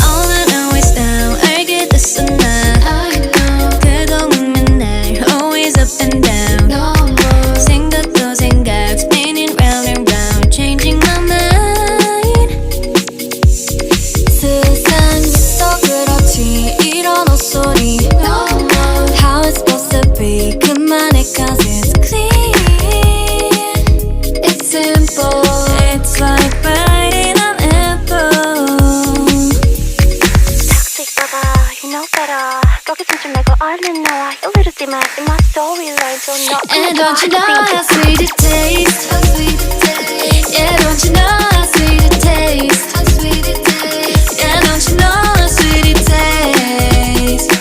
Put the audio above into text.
All I know is now 알게 됐어 난 그동안 맨날 always up and down 생각도 생각 spinning round and round changing my mind 세상에서 그렇지 이런 헛소리 How it's supposed to be 그만해 cause it's clear It's simple It's like biting an apple Toxic lover, you know better. 거기선 좀 말고 얼른 나와. 이르지 마, in my storyline. So no, And don't you know how sweet it tastes? Yeah, don't you know